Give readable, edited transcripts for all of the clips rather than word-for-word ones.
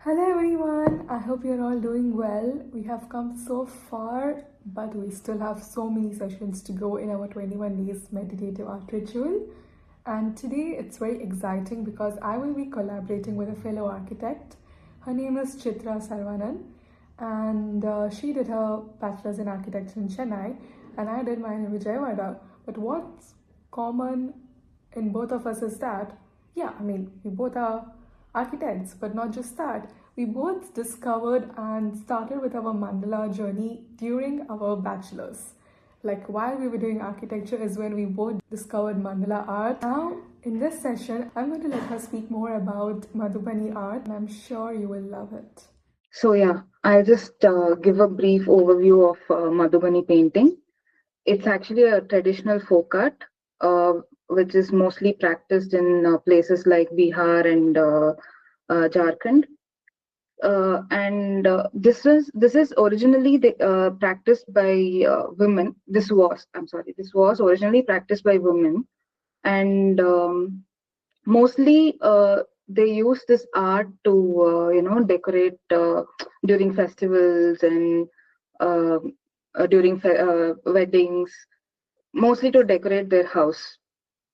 Hello everyone, I hope you're all doing well. We have come so far, but we still have so many sessions to go in our 21 days meditative art ritual. And today it's very exciting because I will be collaborating with a fellow architect. Her name is Chitra Saravanan, and she did her bachelor's in architecture in Chennai, and I did mine in Vijayawada. But what's common in both of us is that, we both are architects, but not just that. We both discovered and started with our mandala journey during our bachelor's. Like while we were doing architecture is when we both discovered mandala art. Now, in this session, I'm going to let her speak more about Madhubani art, and I'm sure you will love it. So yeah, I'll just give a brief overview of Madhubani painting. It's actually a traditional folk art, which is mostly practiced in places like Bihar and Jharkhand. And this is originally practiced by women. This was originally practiced by women, and mostly they use this art to decorate during festivals and uh, during weddings, mostly to decorate their house.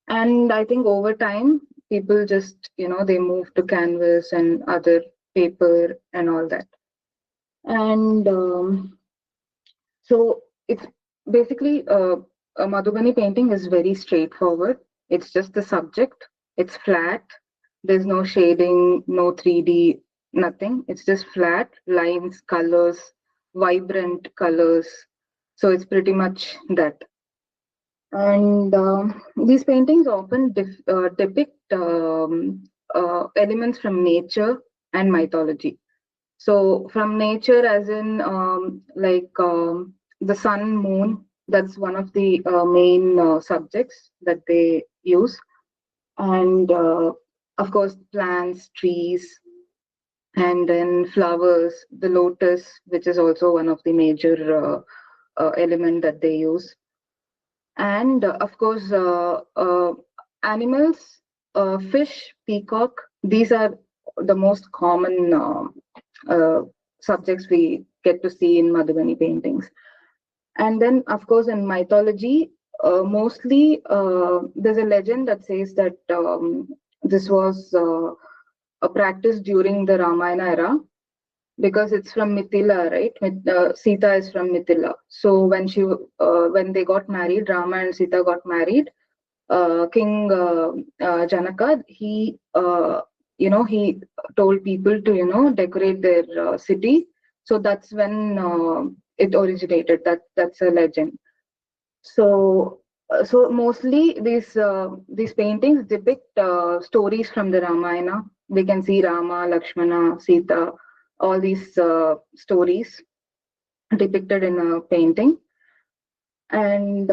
And I think over time people just they move to canvas and other paper and all that. And so it's basically a Madhubani painting is very straightforward. It's just the subject. It's flat. There's no shading, no 3D, nothing. It's just flat lines, colors, vibrant colors. So it's pretty much that. And these paintings often depict elements from nature and mythology. So from nature, as in the sun, moon, that's one of the main subjects that they use. And of course, plants, trees, and then flowers, the lotus, which is also one of the major element that they use. And of course, animals, fish, peacock, these are the most common uh, subjects we get to see in Madhubani paintings. And then, of course, in mythology, mostly there's a legend that says that this was a practice during the Ramayana era, because it's from Mithila, right? Sita is from Mithila. So when they got married, Rama and Sita got married. King Janaka, he told people to decorate their city. So that's when it originated. That's a legend. So mostly these paintings depict stories from the Ramayana. We can see Rama, Lakshmana, Sita, all these stories depicted in a painting. And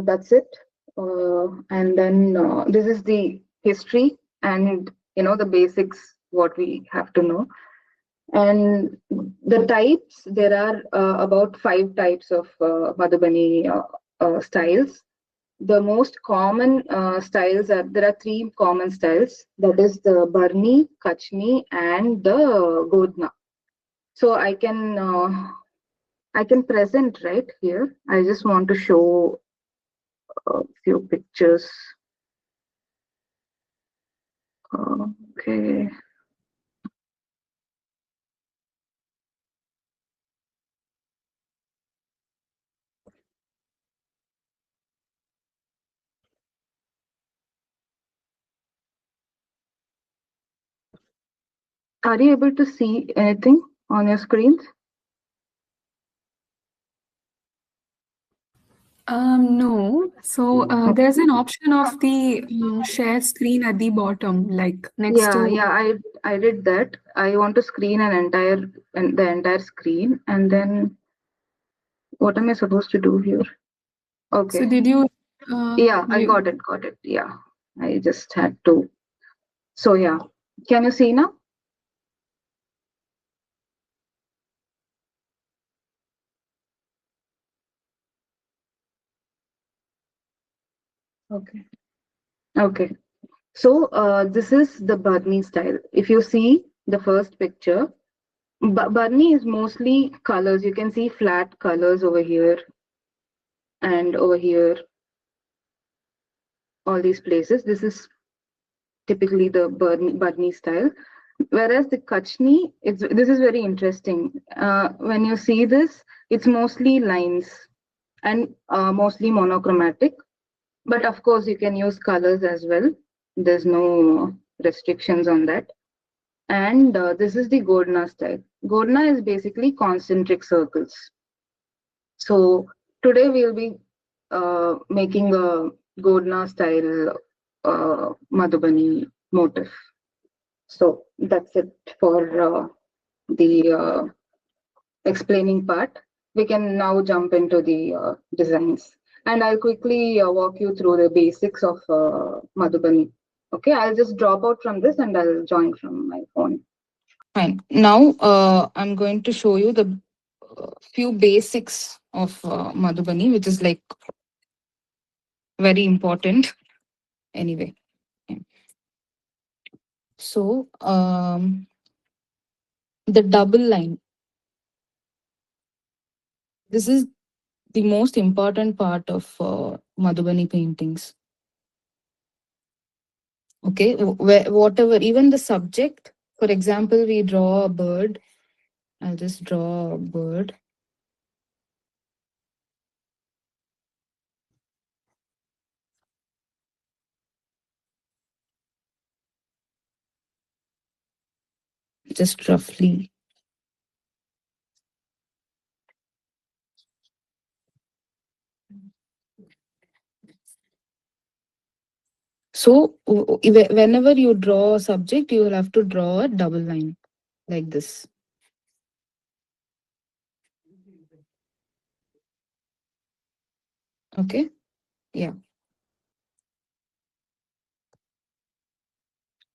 that's it. And then this is the history and the basics what we have to know. And the types, there are about 5 types of Madhubani styles. The most common styles there are 3 common styles. That is the Barni, Kachni, and the Gordna. So I can present right here. I just want to show a few pictures. Okay. Are you able to see anything on your screens? No. So there's an option of the share screen at the bottom, like next Yeah, to. yeah, I did that. I want to screen the entire screen, and then what am I supposed to do here? So Okay. did you? Yeah, I You got it. Yeah. I just had to. So yeah. Can you see now? Okay. Okay. So this is the Burmese style. If you see the first picture, Burmese is mostly colors. You can see flat colors over here and over here, all these places. This is typically the Burmese style. Whereas the Kachni, this is very interesting. When you see this, it's mostly lines and mostly monochromatic. But of course, you can use colors as well. There's no restrictions on that. And this is the gordna style. Gordna is basically concentric circles. So today we'll be making a gordna style Madhubani motif. So that's it for the explaining part. We can now jump into the designs. And I'll quickly walk you through the basics of Madhubani. Okay, I'll just drop out from this and I'll join from my phone. Fine. Now I'm going to show you the few basics of Madhubani, which is like very important. Anyway, yeah. So the double line. This is the most important part of Madhubani paintings. Okay, whatever, even the subject. For example, we draw a bird. I'll just draw a bird. Just roughly. So whenever you draw a subject, you will have to draw a double line like this. Okay. Yeah.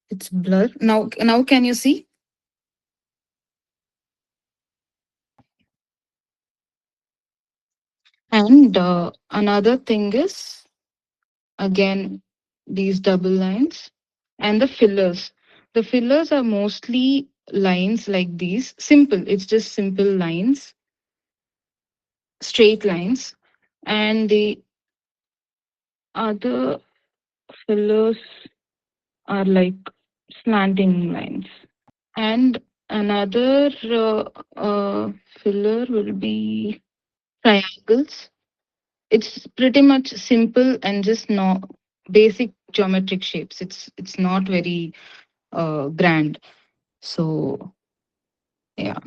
It's blur. Now can you see? And another thing is, again, these double lines and the fillers. The fillers are mostly lines like these. Simple. It's just simple lines, straight lines. And the other fillers are like slanting lines. And another filler will be triangles. It's pretty much simple and just no basic geometric shapes. It's not very grand. So yeah.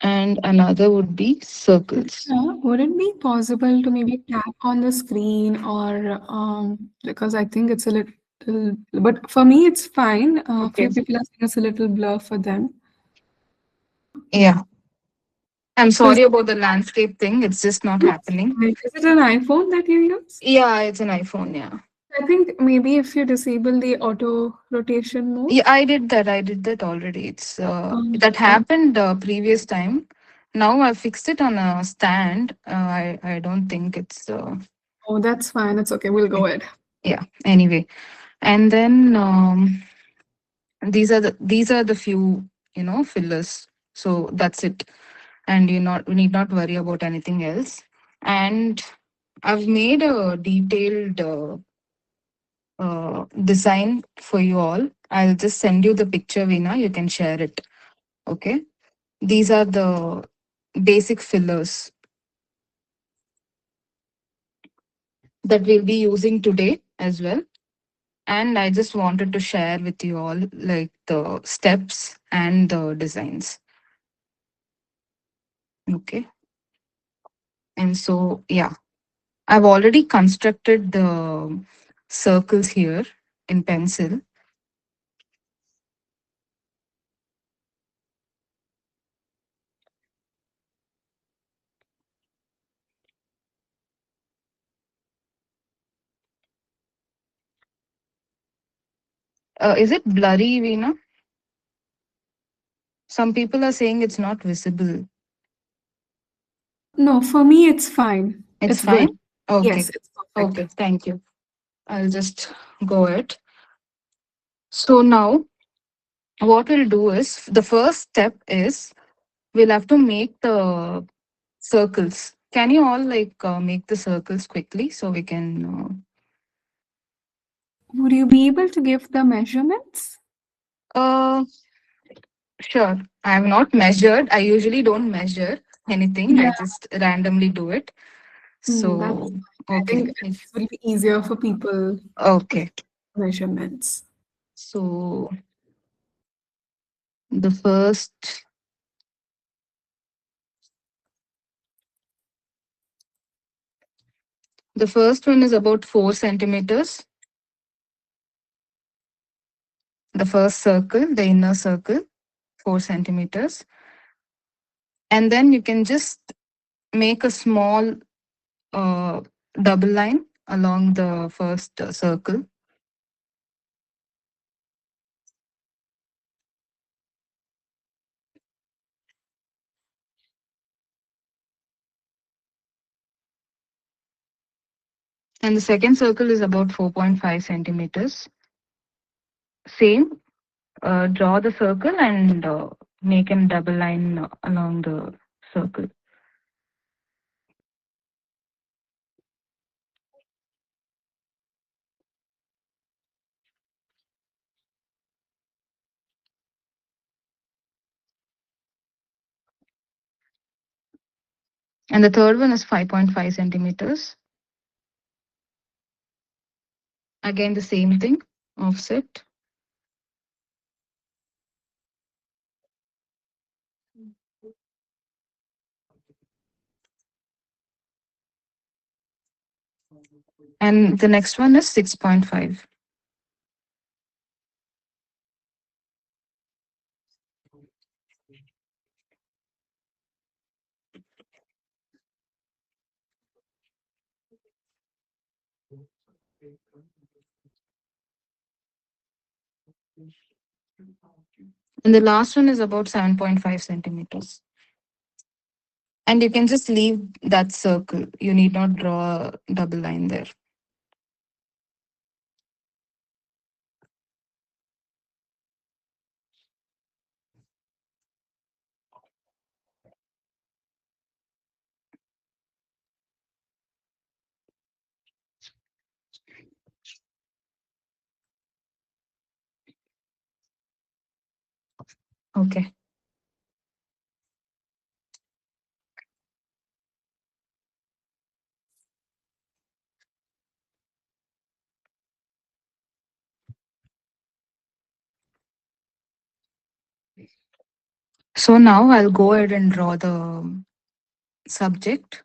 And another would be circles. Would it be possible to maybe tap on the screen or because I think it's a little, but for me it's fine. A Okay. few people are saying it's a little blur for them. Yeah. I'm So sorry about the landscape thing. It's just not happening. is it an iPhone that you use? Yeah, it's an iPhone. Yeah. I think maybe if you disable the auto rotation mode. Yeah, I did that. I did that already. It's that Okay. happened previous time. Now I fixed it on a stand. I don't think it's Oh, that's fine. It's okay. We'll go ahead. yeah. Anyway, and then these are the few fillers. So that's it, and you need not worry about anything else. And I've made a detailed design for you all. I'll just send you the picture, Veena. You can share it. Okay. These are the basic fillers that we'll be using today as well. And I just wanted to share with you all like the steps and the designs. Okay. And so, yeah, I've already constructed the circles here in pencil. Is it blurry, Veena? Some people are saying it's not visible. No, for me it's fine. It's It's good. fine? Okay. Yes, it's perfect. Okay. Thank you. I'll just go it. So now what we'll do is the first step is we'll have to make the circles. Can you all make the circles quickly so we can? Would you be able to give the measurements? Uh, sure. I have not measured. I usually don't measure anything. I Yeah, just randomly do it. that's. So I okay. think it will be easier for people if Okay. measurements. So the first the first one is about 4 centimeters. The first circle, the inner circle, 4 centimeters. And then you can just make a small uh, double line along the first circle. And the second circle is about 4.5 centimeters. Same, draw the circle and make a double line along the circle. And the third one is 5.5 centimeters. Again, the same thing, offset. And the next one is 6.5. And the last one is about 7.5 centimeters. And you can just leave that circle. You need not draw a double line there. Okay. So now I'll go ahead and draw the subject.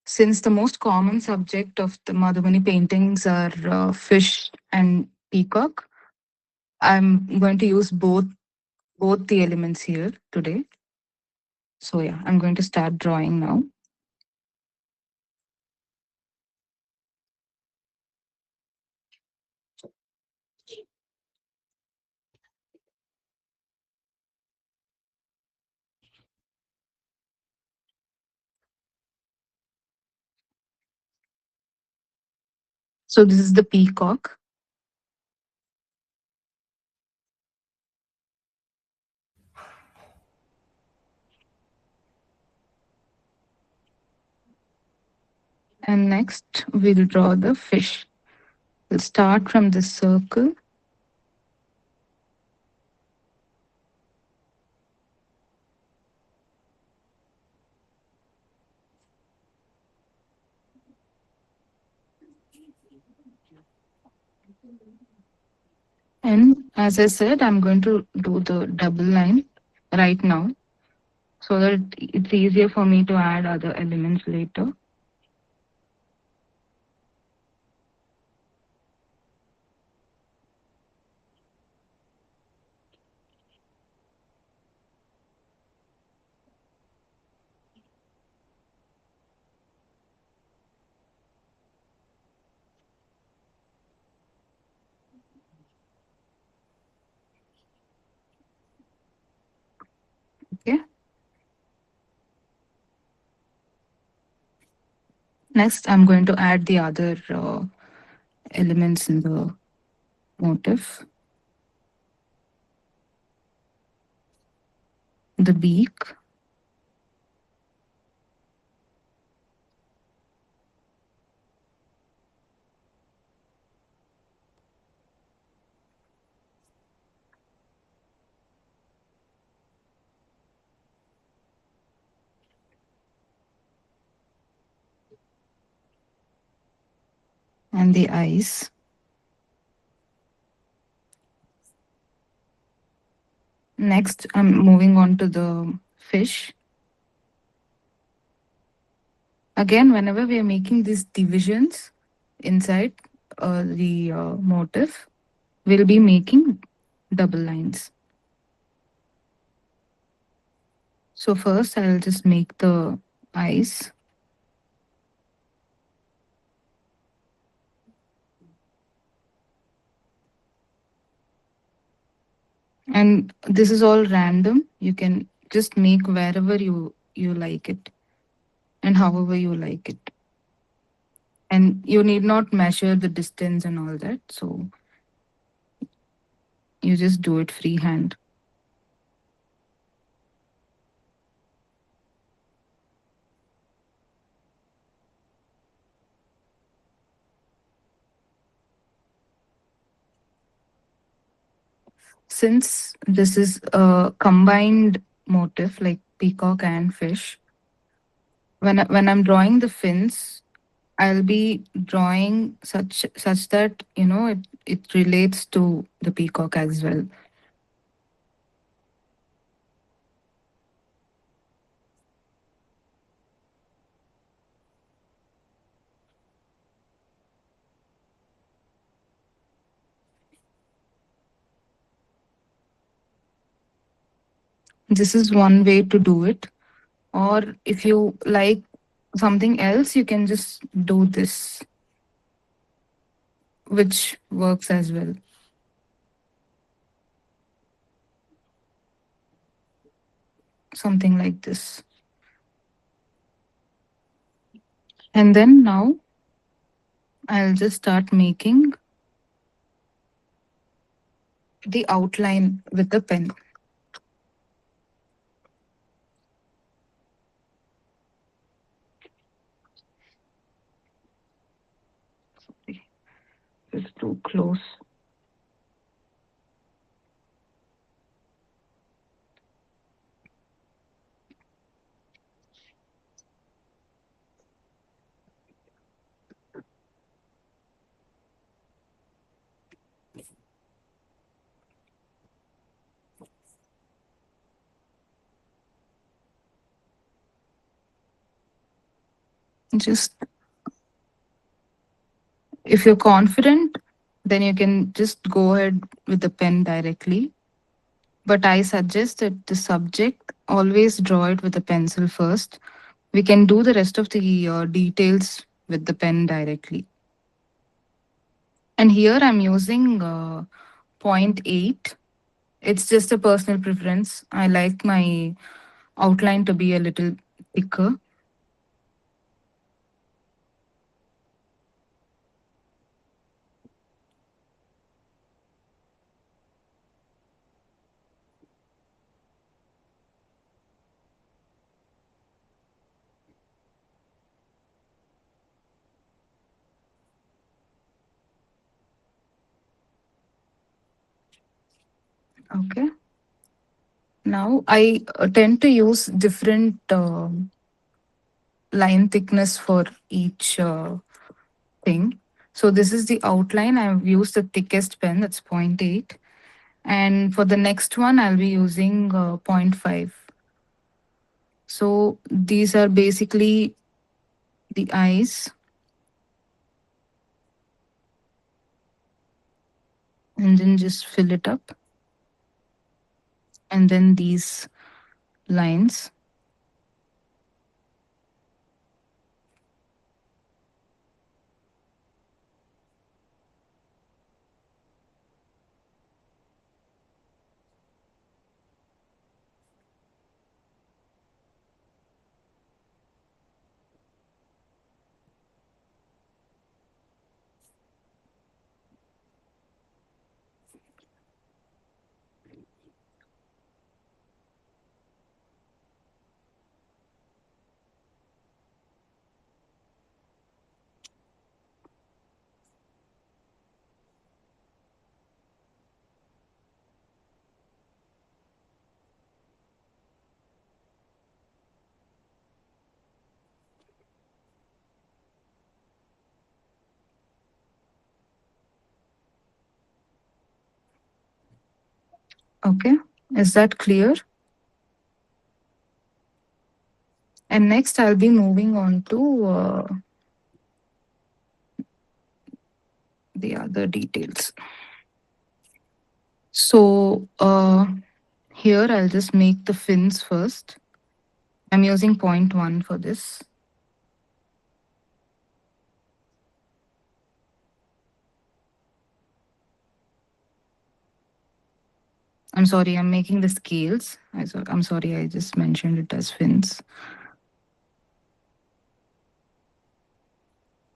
Since the most common subject of the Madhubani paintings are fish and peacock, I'm going to use both the elements here today. So yeah, I'm going to start drawing now. So this is the peacock. And next we'll draw the fish. We'll start from this circle. And as I said, I'm going to do the double line right now so that it's easier for me to add other elements later. Okay. Next, I'm going to add the other elements in the motif. The beak, and the eyes. Next, I'm moving on to the fish. Again, whenever we are making these divisions inside the motif, we'll be making double lines. So first, I'll just make the eyes. And this is all random. You can just make wherever you like it and however you like it. And you need not measure the distance and all that. So you just do it freehand. Since this is a combined motif like peacock and fish, when I'm drawing the fins, I'll be drawing such that it relates to the peacock as well. This is one way to do it. Or if you like something else, you can just do this, which works as well. Something like this. And then now I'll just start making the outline with the pen. It's too close. Just if you're confident, then you can just go ahead with the pen directly. But I suggest that the subject always draw it with a pencil first. We can do the rest of the details with the pen directly. And here I'm using point 0.8. It's just a personal preference. I like my outline to be a little thicker. Okay. Now I tend to use different line thickness for each thing. So this is the outline. I've used the thickest pen, that's point 0.8. And for the next one, I'll be using 0.5. So these are basically the eyes. And then just fill it up. And then these lines. Okay, is that clear? And next, I'll be moving on to the other details. So here, I'll just make the fins first. I'm using point 1 for this. I'm sorry, I'm making the scales. I'm sorry, I just mentioned it as fins.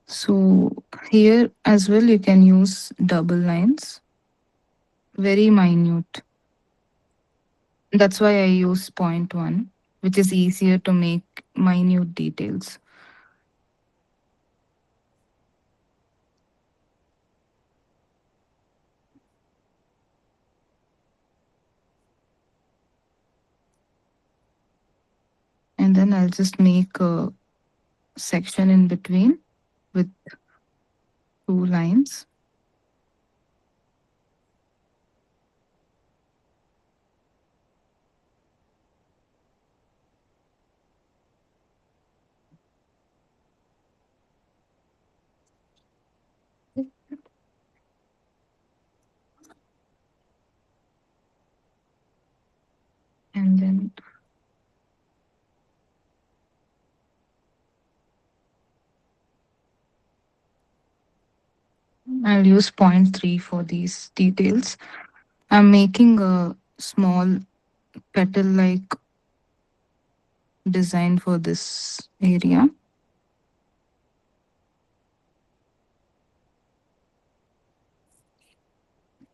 So here as well, you can use double lines, very minute. That's why I use point 1, which is easier to make minute details. And then I'll just make a section in between with 2 lines. And then I'll use point 3 for these details. I'm making a small petal like design for this area.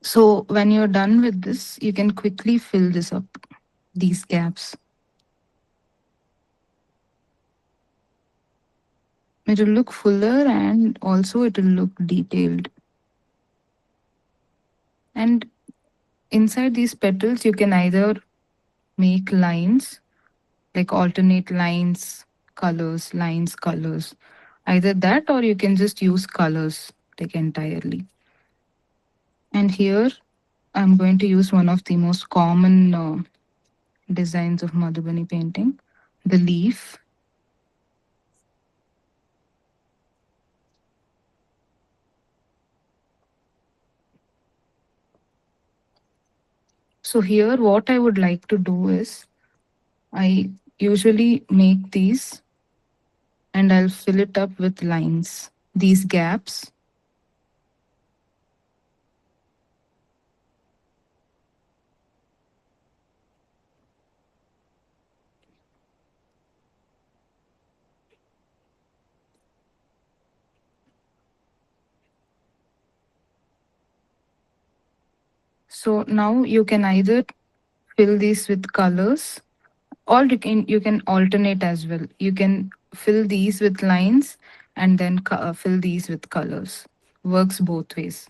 So when you're done with this, you can quickly fill this up, these gaps. It will look fuller and also it will look detailed. And inside these petals, you can either make lines, like alternate lines, colors, lines, colors. Either that or you can just use colors like entirely. And here I'm going to use one of the most common designs of Madhubani painting, the leaf. So here what I would like to do is I usually make these and I'll fill it up with lines, these gaps. So now you can either fill these with colors or you can alternate as well. You can fill these with lines and then fill these with colors. Works both ways.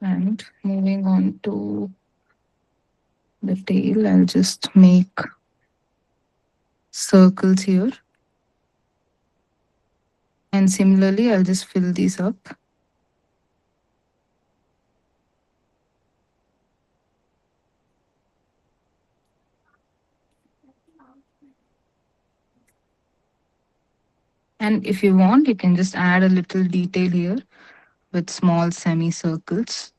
And moving on to the tail, I'll just make circles here. And similarly, I'll just fill these up. And if you want, you can just add a little detail here with small semicircles.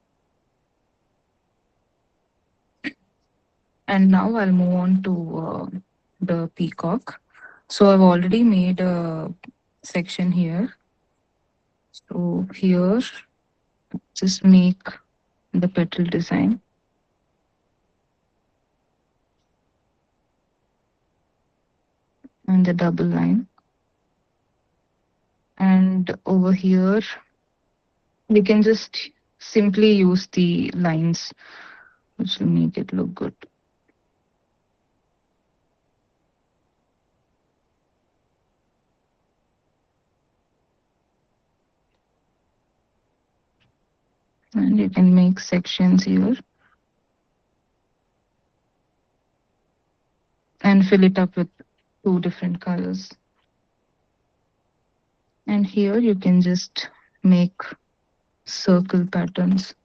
And now I'll move on to the peacock. So I've already made a section here. So here, just make the petal design and the double line. And over here, we can just simply use the lines, which will make it look good. And you can make sections here and fill it up with 2 different colors. And here you can just make circle patterns.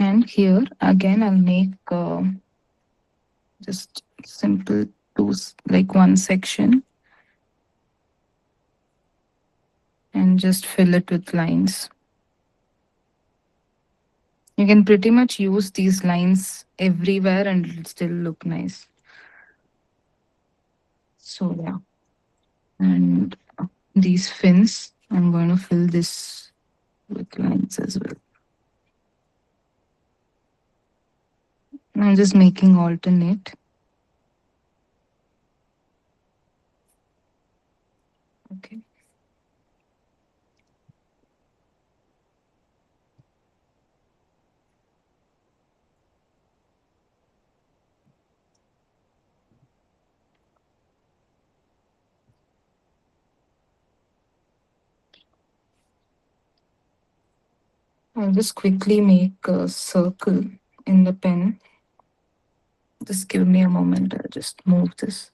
And here again, I'll make just simple like one section and just fill it with lines. You can pretty much use these lines everywhere and it'll still look nice. So yeah. And these fins, I'm going to fill this with lines as well. I'm just making alternate. Okay. I'll just quickly make a circle in the pen. Just give me a moment. I'll just move this.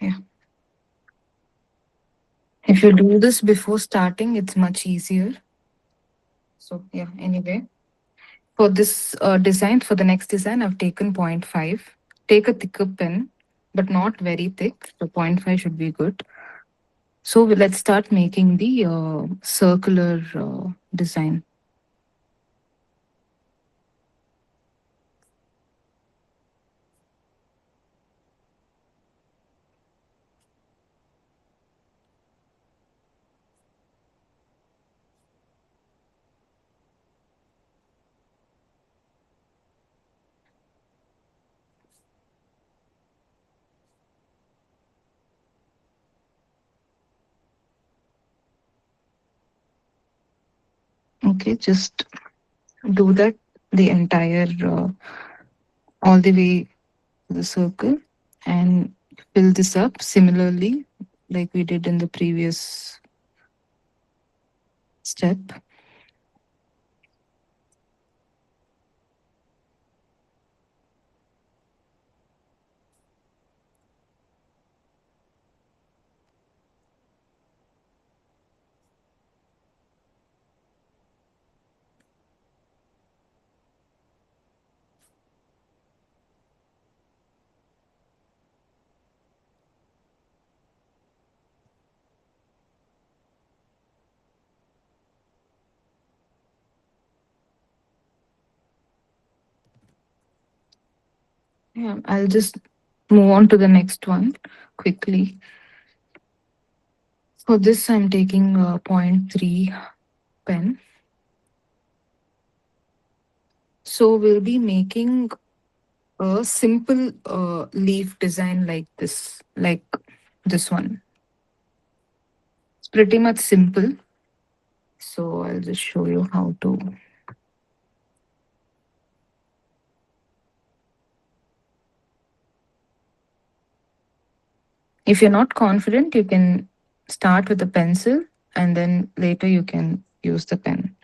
Yeah. If you do this before starting, it's much easier. So yeah, anyway. For this design, for the next design, I've taken 0.5. Take a thicker pen, but not very thick. So 0.5 should be good. So let's start making the circular design. Okay, just do that the entire, all the way to the circle and fill this up similarly like we did in the previous step. Yeah, I'll just move on to the next one quickly. For this, I'm taking a 0.3 pen. So we'll be making a simple leaf design like this one. It's pretty much simple. So I'll just show you how to. If you're not confident, you can start with a pencil and then later you can use the pen.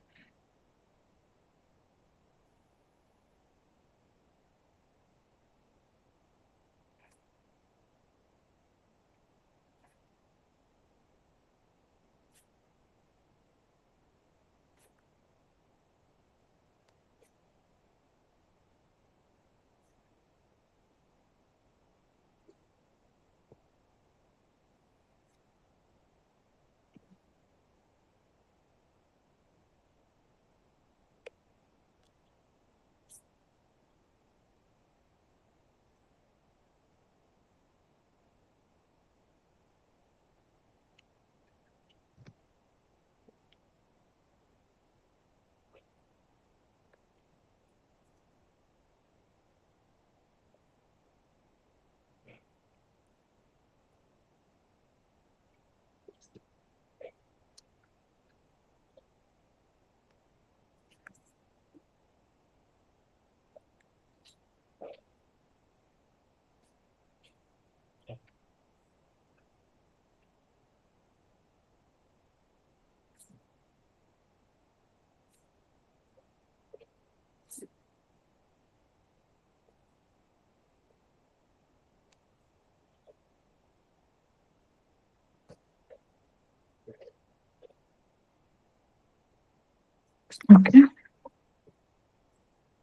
Okay.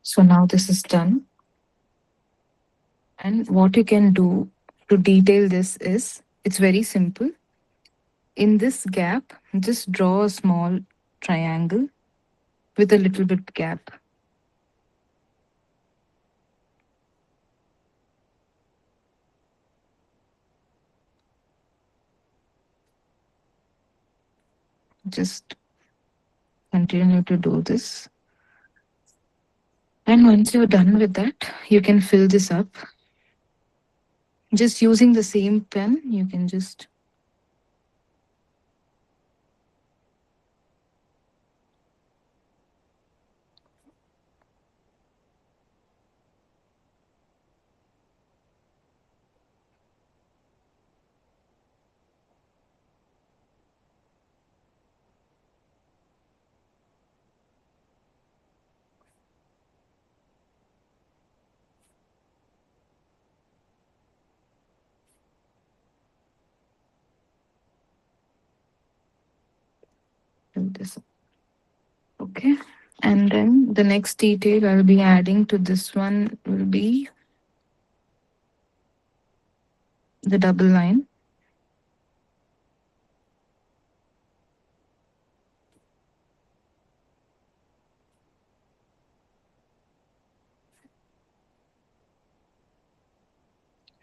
So now this is done. And what you can do to detail this is it's very simple. In this gap, just draw a small triangle with a little bit gap. Just continue to do this. And once you're done with that, you can fill this up. Just using the same pen, you can just fill this up. Okay. And then the next detail I'll be adding to this one will be the double line.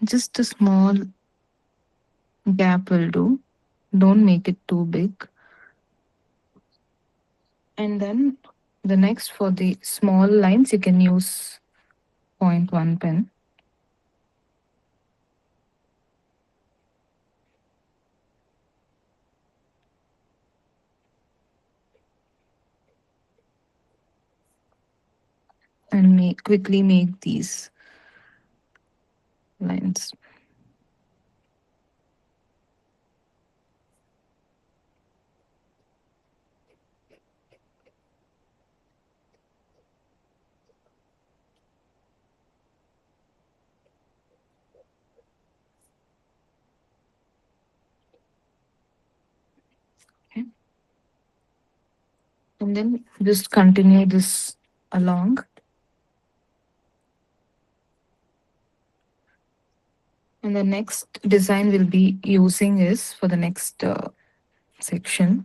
Just a small gap will do. Don't make it too big. And then the next for the small lines, you can use 0.1 pen. And quickly make these lines. Okay. And then just continue this along. And the next design we'll be using is for the next section.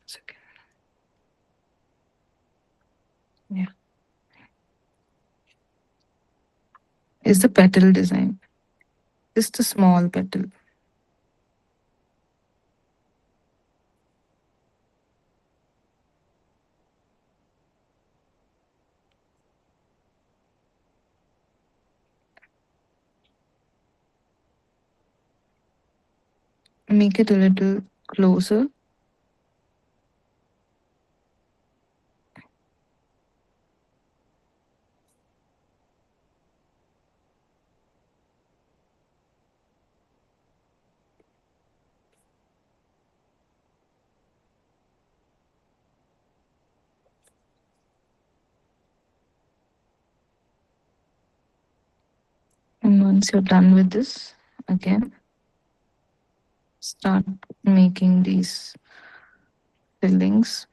Second. Yeah. Is the petal design. Just a small petal. make it a little closer. And once you're done with this, again, start making these fillings.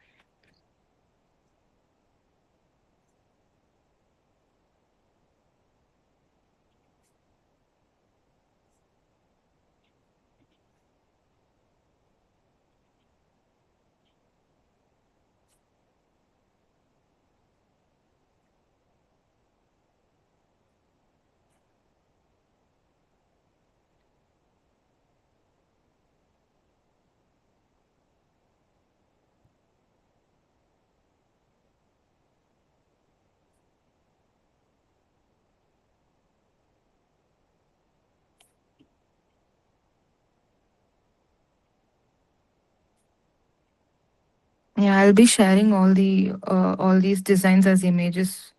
Yeah, I'll be sharing all these designs as images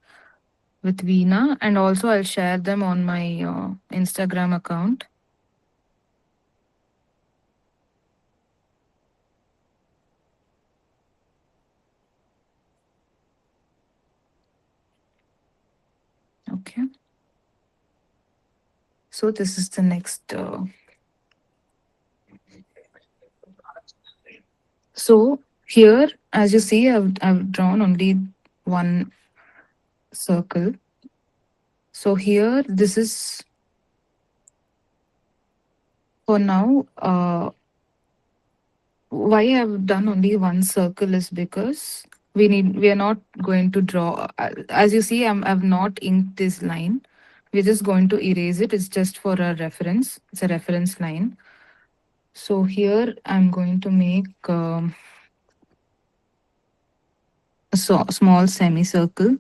with Veena, and also I'll share them on my Instagram account. Okay. So this is the next. So here, as you see, I've drawn only one circle. So here, this is for now. Why I've done only one circle is because we are not going to draw. As you see, I've not inked this line. We're just going to erase it. It's just for a reference. It's a reference line. So here I'm going to make a small semicircle.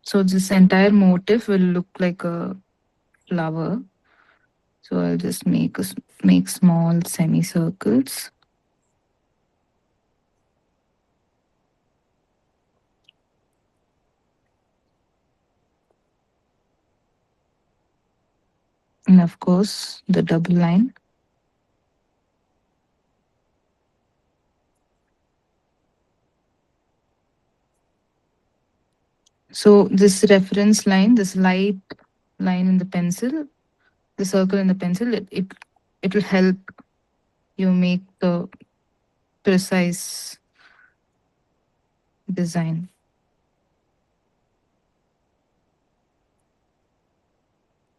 So this entire motif will look like a flower. So I'll just make small semicircles. And of course, the double line. So this reference line, this light line in the pencil, the circle in the pencil, it will help you make the precise design.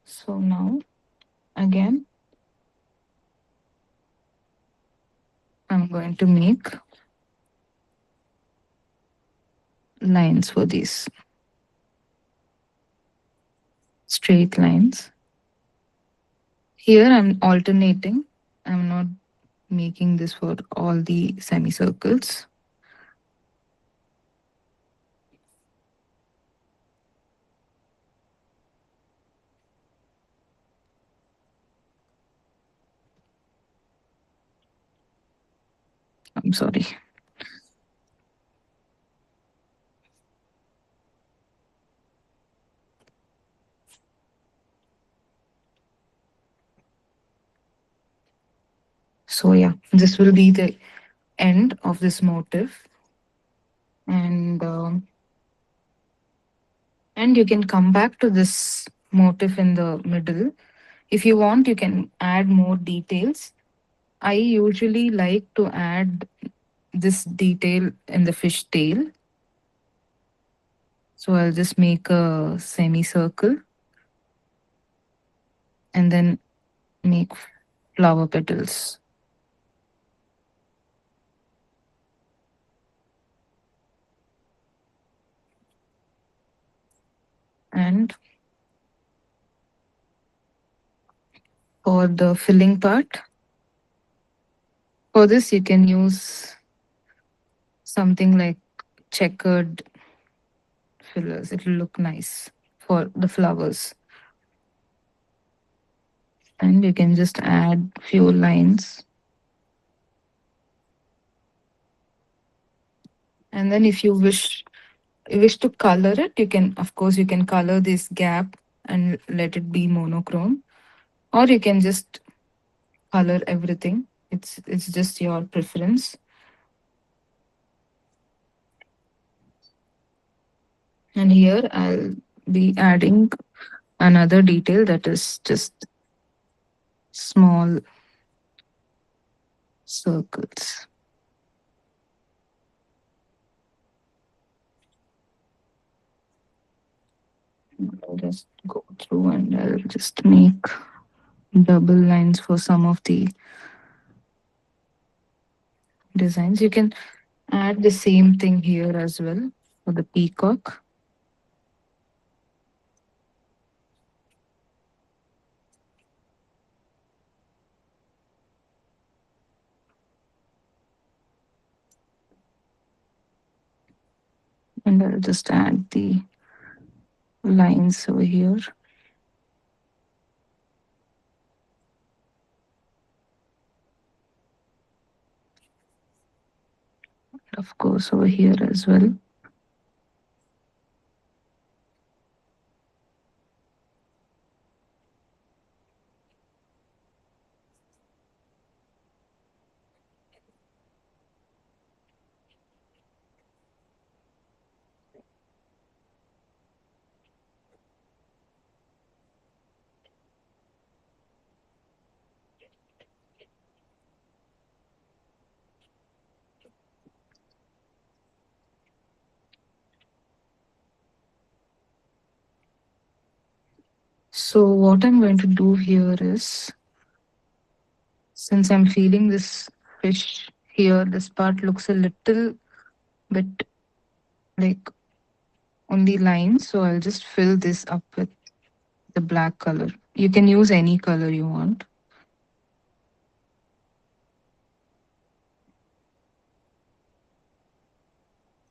So now again, I'm going to make lines for these straight lines. Here I'm alternating. I'm not making this for all the semicircles. I'm sorry. So yeah, this will be the end of this motif, and you can come back to this motif in the middle. If you want, you can add more details. I usually like to add this detail in the fish tail. So I'll just make a semicircle and then make flower petals. And for the filling part, For this, you can use something like checkered fillers. It'll look nice for the flowers. And you can just add few lines. And then if you wish to color it, you can, of course, you can color this gap and let it be monochrome, or you can just color everything. It's just your preference. And here I'll be adding another detail that is just small circles. I'll just go through and I'll just make double lines for some of the designs. You can add the same thing here as well for the peacock. And I'll just add the lines over here. Of course, over here as well. So what I'm going to do here is, since I'm feeling this fish here, this part looks a little bit like only lines. So I'll just fill this up with the black color. You can use any color you want.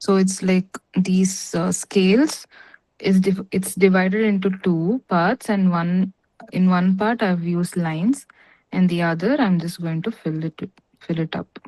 So it's like these scales it's divided into two parts, and one part I've used lines, and the other I'm just going to fill it up.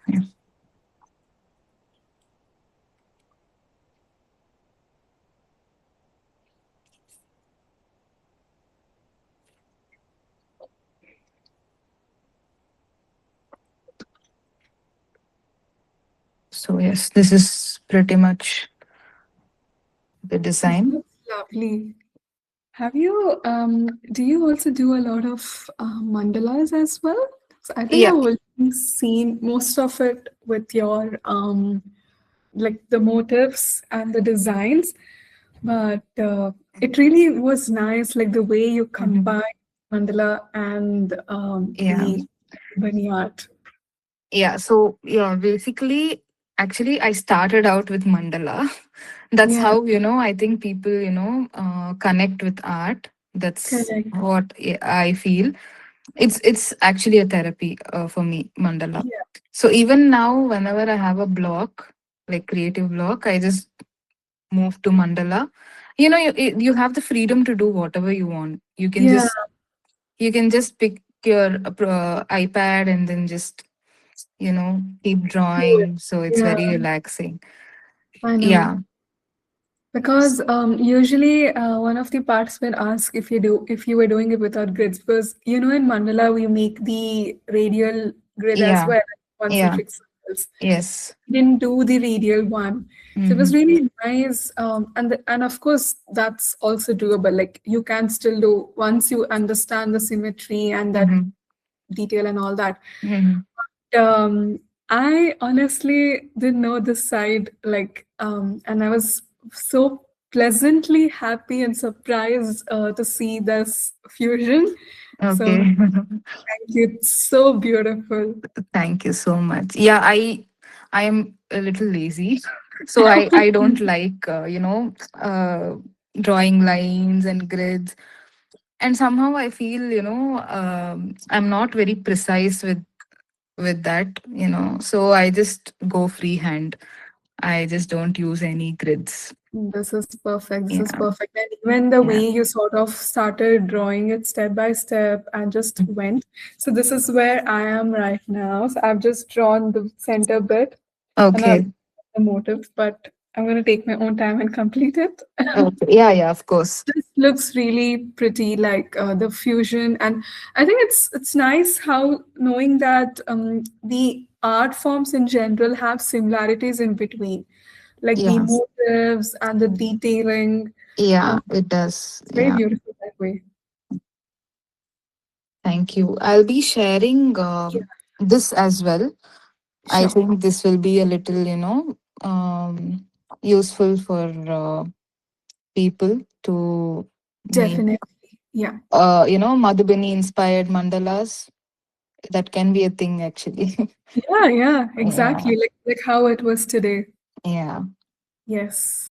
Yeah. So yes, this is pretty much the This design. looks lovely. Have you, do you also do a lot of mandalas as well? 'Cause I think Yeah. I've only seen most of it with your, like the motifs and the designs, but it really was nice, like the way you Mhm. combine mandala and Yeah. the Madhubani art. Yeah. So yeah, basically, actually, I started out with mandala. That's Yeah, how, I think people, connect with art. That's correct. what I feel. It's actually a therapy for me, mandala. Yeah, So even now, whenever I have a block, like creative block, I just move to mandala. You have the freedom to do whatever you want. yeah, You can just pick your iPad and then just keep do it. drawing. So it's Yeah, very relaxing. I know. Yeah. Because usually one of the participants asked if you were doing it without grids, because in mandala we make the radial grid as Yeah, well, yeah, concentric circles. yes. We didn't do the radial one, so it was Mm-hmm. really nice. And of course that's also doable. Like you can still do once you understand the symmetry and that Mm-hmm. detail and all that. Mm-hmm. Um, I honestly didn't know this side, and I was so pleasantly happy and surprised to see this fusion. So Okay. thank you. It's so beautiful. Thank you so much. Yeah, I am a little lazy, so I don't like drawing lines and grids, and somehow I feel I'm not very precise with that, so I just go freehand. I just don't use any grids. This is perfect. This is Yeah, perfect. And even the yeah. way you sort of started drawing it step by step and just went. So this is where I am right now. So I've just drawn the center bit and I've Okay. the motive, but I'm going to take my own time and complete it. Okay. Yeah, yeah, of course. This looks really pretty, like the fusion, and I think it's nice how knowing that the art forms in general have similarities in between, like the Yeah. motives and the detailing. Yeah, Um, it does. it's very Yeah. beautiful that way. Thank you. I'll be sharing Yeah, this as well. I sure, think this will be a little, useful for people to make, definitely. Yeah, Madhubani inspired mandalas. That can be a thing actually. yeah, Yeah. exactly. Like how it was today. Yeah. Yes.